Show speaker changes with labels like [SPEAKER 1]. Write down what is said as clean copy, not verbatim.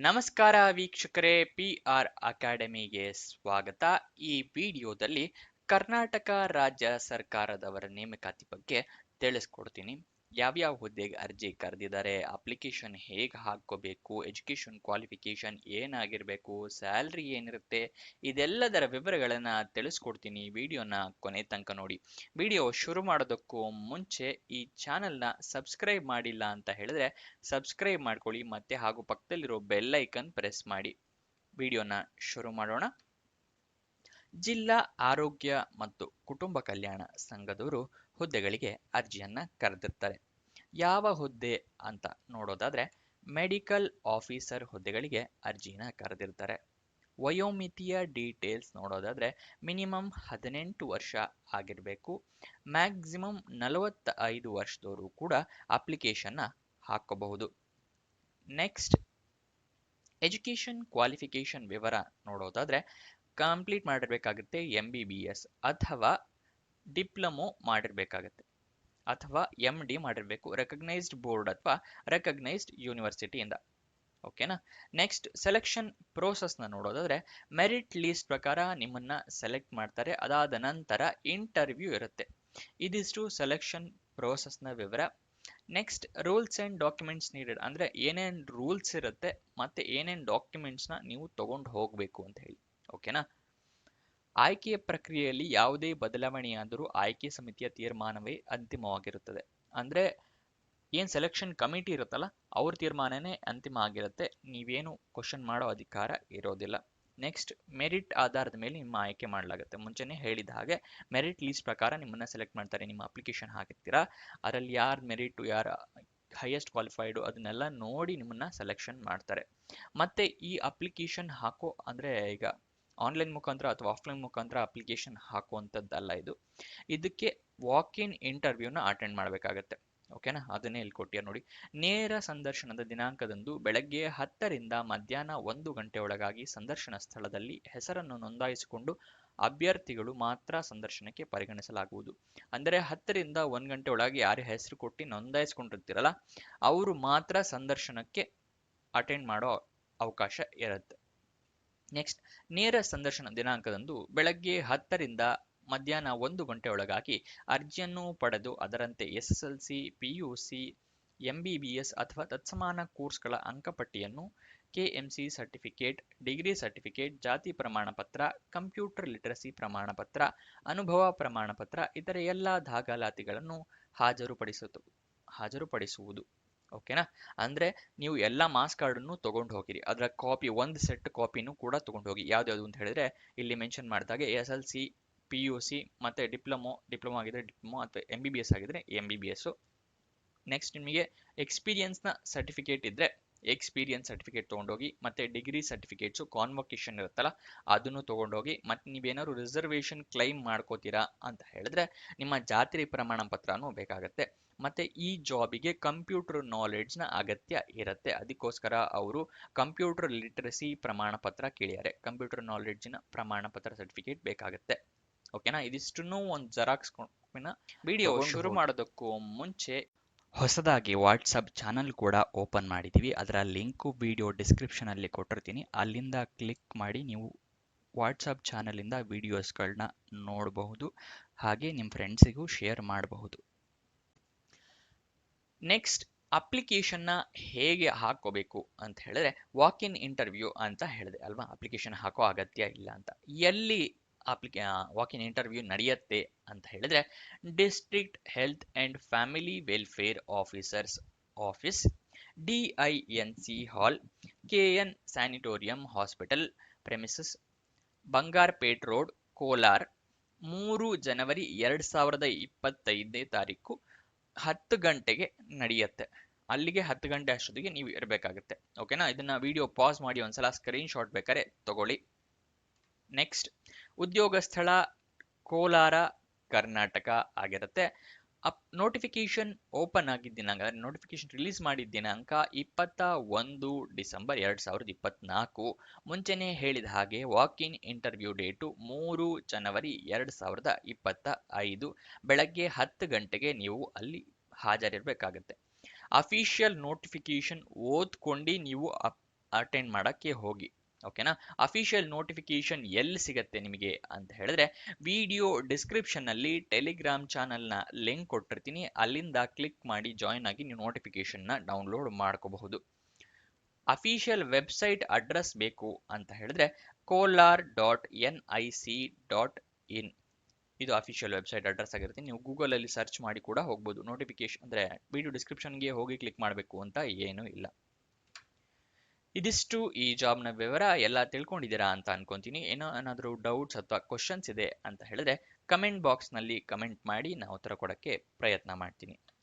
[SPEAKER 1] ನಮಸ್ಕಾರ ವೀಕ್ಷಕರೇ, PR ಅಕಾಡೆಮಿಗೆ ಸ್ವಾಗತ. ಈ ವಿಡಿಯೋದಲ್ಲಿ ಕರ್ನಾಟಕ ರಾಜ್ಯ ಸರ್ಕಾರದವರ ನೇಮಕಾತಿ ಬಗ್ಗೆ ತಿಳಿಸ್ಕೊಡ್ತೀನಿ. ಯಾವ್ಯಾವ ಹುದ್ದೆಗೆ ಅರ್ಜಿ ಕರೆದಿದ್ದಾರೆ, ಅಪ್ಲಿಕೇಶನ್ ಹೇಗೆ ಹಾಕೋಬೇಕು, ಎಜುಕೇಶನ್ ಕ್ವಾಲಿಫಿಕೇಶನ್ ಏನಾಗಿರಬೇಕು, ಸ್ಯಾಲ್ರಿ ಏನಿರುತ್ತೆ, ಇದೆಲ್ಲದರ ವಿವರಗಳನ್ನ ತಿಳಿಸ್ಕೊಡ್ತೀನಿ. ವಿಡಿಯೋನ ಕೊನೆ ತನಕ ನೋಡಿ. ವಿಡಿಯೋ ಶುರು ಮಾಡೋದಕ್ಕೂ ಮುಂಚೆ ಈ ಚಾನೆಲ್ನ ಸಬ್ಸ್ಕ್ರೈಬ್ ಮಾಡಿಲ್ಲ ಅಂತ ಹೇಳಿದ್ರೆ ಸಬ್ಸ್ಕ್ರೈಬ್ ಮಾಡ್ಕೊಳ್ಳಿ, ಮತ್ತೆ ಹಾಗೂ ಪಕ್ಕದಲ್ಲಿರೋ ಬೆಲ್ ಐಕನ್ ಪ್ರೆಸ್ ಮಾಡಿ. ವಿಡಿಯೋನ ಶುರು ಮಾಡೋಣ. ಜಿಲ್ಲಾ ಆರೋಗ್ಯ ಮತ್ತು ಕುಟುಂಬ ಕಲ್ಯಾಣ ಸಂಘದವರು ಹುದ್ದೆಗಳಿಗೆ ಅರ್ಜಿಯನ್ನ ಕರೆದಿರ್ತಾರೆ. ಯಾವ ಹುದ್ದೆ ಅಂತ ನೋಡೋದಾದ್ರೆ ಮೆಡಿಕಲ್ ಆಫೀಸರ್ ಹುದ್ದೆಗಳಿಗೆ ಅರ್ಜಿನ ಕರೆದಿರ್ತಾರೆ. ವಯೋಮಿತಿಯ ಡೀಟೇಲ್ಸ್ ನೋಡೋದಾದ್ರೆ ಮಿನಿಮಮ್ 18 ವರ್ಷ ಆಗಿರಬೇಕು. ಮ್ಯಾಕ್ಸಿಮಮ್ 45 ವರ್ಷದವರು ಕೂಡ ಅಪ್ಲಿಕೇಶನ್ನ ಹಾಕಬಹುದು. ನೆಕ್ಸ್ಟ್, ಎಜುಕೇಶನ್ ಕ್ವಾಲಿಫಿಕೇಶನ್ ವಿವರ ನೋಡೋದಾದ್ರೆ ಕಂಪ್ಲೀಟ್ ಮಾಡಿರ್ಬೇಕಾಗುತ್ತೆ MBBS ಅಥವಾ ಡಿಪ್ಲೊಮೊ ಮಾಡಿರ್ಬೇಕಾಗತ್ತೆ ಅಥವಾ MD ಮಾಡಿರ್ಬೇಕು, ರೆಕಗ್ನೈಸ್ಡ್ ಬೋರ್ಡ್ ಅಥವಾ ರೆಕಗ್ನೈಸ್ಡ್ ಯೂನಿವರ್ಸಿಟಿಯಿಂದ. ಓಕೆನಾ. ನೆಕ್ಸ್ಟ್, ಸೆಲೆಕ್ಷನ್ ಪ್ರೋಸೆಸ್ನ ನೋಡೋದಾದ್ರೆ ಮೆರಿಟ್ ಲೀಸ್ಟ್ ಪ್ರಕಾರ ನಿಮ್ಮನ್ನ ಸೆಲೆಕ್ಟ್ ಮಾಡ್ತಾರೆ. ಅದಾದ ನಂತರ ಇಂಟರ್ವ್ಯೂ ಇರುತ್ತೆ. ಇದಿಷ್ಟು ಸೆಲೆಕ್ಷನ್ ಪ್ರೋಸೆಸ್ನ ವಿವರ. Next, rules and documents needed, ಅಂದ್ರೆ ಏನೇನ್ ರೂಲ್ಸ್ ಇರುತ್ತೆ ಮತ್ತೆ ಏನೇನ್ ಡಾಕ್ಯುಮೆಂಟ್ಸ್ನ ನೀವು ತಗೊಂಡು ಹೋಗ್ಬೇಕು ಅಂತ ಹೇಳಿ. ಓಕೆನಾ. ಆಯ್ಕೆಯ ಪ್ರಕ್ರಿಯೆಯಲ್ಲಿ ಯಾವುದೇ ಬದಲಾವಣೆಯಾದರೂ ಆಯ್ಕೆ ಸಮಿತಿಯ ತೀರ್ಮಾನವೇ ಅಂತಿಮವಾಗಿರುತ್ತದೆ. ಅಂದ್ರೆ ಏನ್ ಸೆಲೆಕ್ಷನ್ ಕಮಿಟಿ ಇರುತ್ತಲ್ಲ, ಅವ್ರ ತೀರ್ಮಾನನೇ ಅಂತಿಮ ಆಗಿರುತ್ತೆ. ನೀವೇನು ಕ್ವಶನ್ ಮಾಡೋ ಅಧಿಕಾರ ಇರೋದಿಲ್ಲ. ನೆಕ್ಸ್ಟ್, ಮೆರಿಟ್ ಆಧಾರದ ಮೇಲೆ ನಿಮ್ಮ ಆಯ್ಕೆ ಮಾಡಲಾಗುತ್ತೆ. ಮುಂಚೆನೆ ಹೇಳಿದ ಹಾಗೆ ಮೆರಿಟ್ ಲೀಸ್ಟ್ ಪ್ರಕಾರ ನಿಮ್ಮನ್ನ ಸೆಲೆಕ್ಟ್ ಮಾಡ್ತಾರೆ. ನಿಮ್ಮ ಅಪ್ಲಿಕೇಶನ್ ಹಾಕಿರ್ತೀರಾ, ಅದರಲ್ಲಿ ಯಾರ್ ಮೆರಿಟ್, ಯಾರ ಹೈಯೆಸ್ಟ್ ಕ್ವಾಲಿಫೈಡ್ ಅದನ್ನೆಲ್ಲ ನೋಡಿ ನಿಮ್ಮನ್ನ ಸೆಲೆಕ್ಷನ್ ಮಾಡ್ತಾರೆ. ಮತ್ತೆ ಈ ಅಪ್ಲಿಕೇಶನ್ ಹಾಕೋ ಅಂದ್ರೆ ಈಗ ಆನ್ಲೈನ್ ಮುಖಾಂತರ ಅಥವಾ ಆಫ್ಲೈನ್ ಮುಖಾಂತರ ಅಪ್ಲಿಕೇಶನ್ ಹಾಕುವಂಥದ್ದಲ್ಲ ಇದು. ಇದಕ್ಕೆ ವಾಕ್ ಇನ್ ಇಂಟರ್ವ್ಯೂನ ಅಟೆಂಡ್ ಮಾಡಬೇಕಾಗತ್ತೆ. ಓಕೆನಾ. ಅದನ್ನೇ ಇಲ್ಲಿ ಕೊಟ್ಟಿಯ ನೋಡಿ. ನೇರ ಸಂದರ್ಶನದ ದಿನಾಂಕದಂದು ಬೆಳಗ್ಗೆ 10 ರಿಂದ ಮಧ್ಯಾಹ್ನ 1 ಗಂಟೆ ಒಳಗಾಗಿ ಸಂದರ್ಶನ ಸ್ಥಳದಲ್ಲಿ ಹೆಸರನ್ನು ನೋಂದಾಯಿಸಿಕೊಂಡು ಅಭ್ಯರ್ಥಿಗಳು ಮಾತ್ರ ಸಂದರ್ಶನಕ್ಕೆ ಪರಿಗಣಿಸಲಾಗುವುದು. ಅಂದರೆ 10 ರಿಂದ 1 ಗಂಟೆ ಒಳಗೆ ಯಾರು ಹೆಸರು ಕೊಟ್ಟು ನೋಂದಾಯಿಸ್ಕೊಂಡಿರ್ತೀರಲ್ಲ ಅವರು ಮಾತ್ರ ಸಂದರ್ಶನಕ್ಕೆ ಅಟೆಂಡ್ ಮಾಡೋ ಅವಕಾಶ ಇರುತ್ತೆ. ನೆಕ್ಸ್ಟ್, ನೇರ ಸಂದರ್ಶನ ದಿನಾಂಕದಂದು ಬೆಳಗ್ಗೆ 10 ರಿಂದ ಮಧ್ಯಾಹ್ನ 1 ಗಂಟೆ ಒಳಗಾಗಿ ಅರ್ಜಿಯನ್ನು ಪಡೆದು ಅದರಂತೆ SSLC, PUC, MBBS ಅಥವಾ ತತ್ಸಮಾನ ಕೋರ್ಸ್ಗಳ ಅಂಕಪಟ್ಟಿಯನ್ನು, KMC ಸರ್ಟಿಫಿಕೇಟ್, ಡಿಗ್ರಿ ಸರ್ಟಿಫಿಕೇಟ್, ಜಾತಿ ಪ್ರಮಾಣ ಪತ್ರ, ಕಂಪ್ಯೂಟರ್ ಲಿಟರಸಿ ಪ್ರಮಾಣ ಪತ್ರ, ಅನುಭವ ಪ್ರಮಾಣ ಪತ್ರ, ಇತರ ಎಲ್ಲ ದಾಖಲಾತಿಗಳನ್ನು ಹಾಜರುಪಡಿಸುವುದು. ಓಕೆನಾ. ಅಂದ್ರೆ ನೀವು ಎಲ್ಲ ಮಾರ್ಕ್ಸ್ ಕಾರ್ಡನ್ನು ತಗೊಂಡು ಹೋಗಿರಿ, ಅದರ ಕಾಪಿ ಒಂದು ಸೆಟ್ ಕಾಪಿನೂ ಕೂಡ ತಗೊಂಡು ಹೋಗಿ. ಯಾವ್ದು ಅಂತ ಹೇಳಿದ್ರೆ ಇಲ್ಲಿ ಮೆನ್ಷನ್ ಮಾಡಿದಾಗೆ SLC, PUC ಮತ್ತೆ ಡಿಪ್ಲೊಮೊ ಆಗಿದ್ರೆ ಡಿಪ್ಲೊಮೊ ಅಥವಾ MBBS ಆಗಿದ್ರೆ MBBS. ನೆಕ್ಸ್ಟ್, ನಿಮಗೆ ಎಕ್ಸ್ಪೀರಿಯನ್ಸ್ನ ಸರ್ಟಿಫಿಕೇಟ್ ಇದ್ರೆ ಎಕ್ಸ್ಪೀರಿಯನ್ಸ್ ಸರ್ಟಿಫಿಕೇಟ್ ತೊಗೊಂಡೋಗಿ, ಮತ್ತೆ ಡಿಗ್ರಿ ಸರ್ಟಿಫಿಕೇಟ್ಸು ಕಾನ್ವೊಕೇಶನ್ ಇರುತ್ತಲ್ಲ ಅದನ್ನು ತೊಗೊಂಡೋಗಿ. ಮತ್ತೆ ನೀವೇನಾದ್ರು ರಿಸರ್ವೇಶನ್ ಕ್ಲೈಮ್ ಮಾಡ್ಕೋತೀರಾ ಅಂತ ಹೇಳಿದ್ರೆ ನಿಮ್ಮ ಜಾತಿ ಪ್ರಮಾಣ ಪತ್ರನೂ ಬೇಕಾಗತ್ತೆ. ಮತ್ತೆ ಈ ಜಾಬಿಗೆ ಕಂಪ್ಯೂಟರ್ ನಾಲೆಡ್ಜ್ನ ಅಗತ್ಯ ಇರುತ್ತೆ. ಅದಕ್ಕೋಸ್ಕರ ಅವರು ಕಂಪ್ಯೂಟರ್ ಲಿಟರಸಿ ಪ್ರಮಾಣ ಪತ್ರ ಕೇಳಿದ್ದಾರೆ. ಕಂಪ್ಯೂಟರ್ ನಾಲೆಡ್ಜಿನ ಪ್ರಮಾಣ ಪತ್ರ ಸರ್ಟಿಫಿಕೇಟ್ ಬೇಕಾಗುತ್ತೆ. ಓಕೆನಾ. ಇದಿಷ್ಟನ್ನು ಒಂದು ಜೆರಾಕ್ಸ್ ಕಾಪಿನ ವಿಡಿಯೋ ಶುರು ಮಾಡೋದಕ್ಕೂ ಮುಂಚೆ ಹೊಸದಾಗಿ ವಾಟ್ಸಪ್ ಚಾನಲ್ ಕೂಡ ಓಪನ್ ಮಾಡಿದ್ದೀವಿ. ಅದರ ಲಿಂಕು ವಿಡಿಯೋ ಡಿಸ್ಕ್ರಿಪ್ಷನ್ ಅಲ್ಲಿ ಕೊಟ್ಟಿರ್ತೀನಿ. ಅಲ್ಲಿಂದ ಕ್ಲಿಕ್ ಮಾಡಿ ನೀವು ವಾಟ್ಸಪ್ ಚಾನಲಿಂದ ವಿಡಿಯೋಸ್ಗಳನ್ನ ನೋಡಬಹುದು, ಹಾಗೆ ನಿಮ್ಮ ಫ್ರೆಂಡ್ಸಿಗೂ ಶೇರ್ ಮಾಡಬಹುದು. ನೆಕ್ಸ್ಟ್, ಅಪ್ಲಿಕೇಶನ್ನ ಹೇಗೆ ಹಾಕೋಬೇಕು ಅಂತ ಹೇಳಿದ್ರೆ ವಾಕ್ ಇನ್ ಇಂಟರ್ವ್ಯೂ ಅಂತ ಹೇಳಿದೆ ಅಲ್ವಾ, ಅಪ್ಲಿಕೇಶನ್ ಹಾಕೋ ಅಗತ್ಯ ಇಲ್ಲ ಅಂತ. ಎಲ್ಲಿ ವಾಕ್ ಇನ್ ಇಂಟರ್ವ್ಯೂ ನಡೆಯುತ್ತೆ ಅಂತ ಹೇಳಿದ್ರೆ district health and family welfare officers office, DINC hall, KN sanatorium hospital premises, Bangarapet road, Kolar, 3 ಜನವರಿ 2025 ತಾರೀಕು 10 ಗಂಟೆಗೆ ನಡೆಯುತ್ತೆ. ಅಲ್ಲಿಗೆ 10 ಗಂಟೆ ಅಷ್ಟೊತ್ತಿಗೆ ನೀವು ಇರಬೇಕಾಗುತ್ತೆ. ಓಕೆನಾ. ಇದನ್ನ ವಿಡಿಯೋ ಪಾಸ್ ಮಾಡಿ ಒಂದ್ಸಲ ಸ್ಕ್ರೀನ್ ಶಾಟ್ ಬೇಕಾದ್ರೆ ತಗೊಳ್ಳಿ. ನೆಕ್ಸ್ಟ್, ಉದ್ಯೋಗ ಸ್ಥಳ ಕೋಲಾರ, ಕರ್ನಾಟಕ ಆಗಿರುತ್ತೆ. ನೋಟಿಫಿಕೇಶನ್ ಓಪನ್ ಆಗಿದ್ದ ದಿನಾಂಕ, ನೋಟಿಫಿಕೇಶನ್ ರಿಲೀಸ್ ಮಾಡಿದ ದಿನಾಂಕ 21 ಡಿಸೆಂಬರ್ 2024. ಮುಂಚೆನೆ ಹೇಳಿದ ಹಾಗೆ ವಾಕ್ ಇನ್ ಇಂಟರ್ವ್ಯೂ ಡೇಟು 3 ಜನವರಿ 2025 ಬೆಳಗ್ಗೆ 10 ಗಂಟೆಗೆ ನೀವು ಅಲ್ಲಿ ಹಾಜರಿರಬೇಕಾಗತ್ತೆ. ಅಫಿಷಿಯಲ್ ನೋಟಿಫಿಕೇಶನ್ ಓದ್ಕೊಂಡು ನೀವು ಅಟೆಂಡ್ ಮಾಡೋಕ್ಕೆ ಹೋಗಿ. ಓಕೆನಾ? ಅಫಿಷಿಯಲ್ ನೋಟಿಫಿಕೇಶನ್ ಎಲ್ಲಿ ಸಿಗತ್ತೆ ನಿಮಗೆ ಅಂತ ಹೇಳಿದ್ರೆ, ವಿಡಿಯೋ ಡಿಸ್ಕ್ರಿಪ್ಷನ್ನಲ್ಲಿ ಟೆಲಿಗ್ರಾಮ್ ಚಾನಲ್ನ ಲಿಂಕ್ ಕೊಟ್ಟಿರ್ತೀನಿ, ಅಲ್ಲಿಂದ ಕ್ಲಿಕ್ ಮಾಡಿ ಜಾಯ್ನ್ ಆಗಿ ನೀವು ನೋಟಿಫಿಕೇಶನ್ನ ಡೌನ್ಲೋಡ್ ಮಾಡ್ಕೋಬಹುದು. ಅಫಿಷಿಯಲ್ ವೆಬ್ಸೈಟ್ ಅಡ್ರೆಸ್ ಬೇಕು ಅಂತ ಹೇಳಿದ್ರೆ kolar.nic.in ಇದು ಅಫಿಷಿಯಲ್ ವೆಬ್ಸೈಟ್ ಅಡ್ರೆಸ್ ಆಗಿರುತ್ತೆ. ನೀವು ಗೂಗಲಲ್ಲಿ ಸರ್ಚ್ ಮಾಡಿ ಕೂಡ ಹೋಗ್ಬೋದು. ನೋಟಿಫಿಕೇಶನ್ ಅಂದರೆ ವಿಡಿಯೋ ಡಿಸ್ಕ್ರಿಪ್ಷನ್ಗೆ ಹೋಗಿ ಕ್ಲಿಕ್ ಮಾಡಬೇಕು ಅಂತ ಏನೂ ಇಲ್ಲ. ಇದಿಷ್ಟು ಈ ಜಾಬ್ನ ವಿವರ. ಎಲ್ಲ ತಿಳ್ಕೊಂಡಿದ್ದೀರಾ ಅಂತ ಅನ್ಕೊಂತೀನಿ. ಏನಾದರೂ ಡೌಟ್ಸ್ ಅಥವಾ ಕ್ವಶನ್ಸ್ ಇದೆ ಅಂತ ಹೇಳಿದ್ರೆ ಕಮೆಂಟ್ ಬಾಕ್ಸ್ನಲ್ಲಿ ಕಮೆಂಟ್ ಮಾಡಿ, ನಾನು ಉತ್ತರ ಕೊಡೋಕ್ಕೆ ಪ್ರಯತ್ನ ಮಾಡ್ತೀನಿ.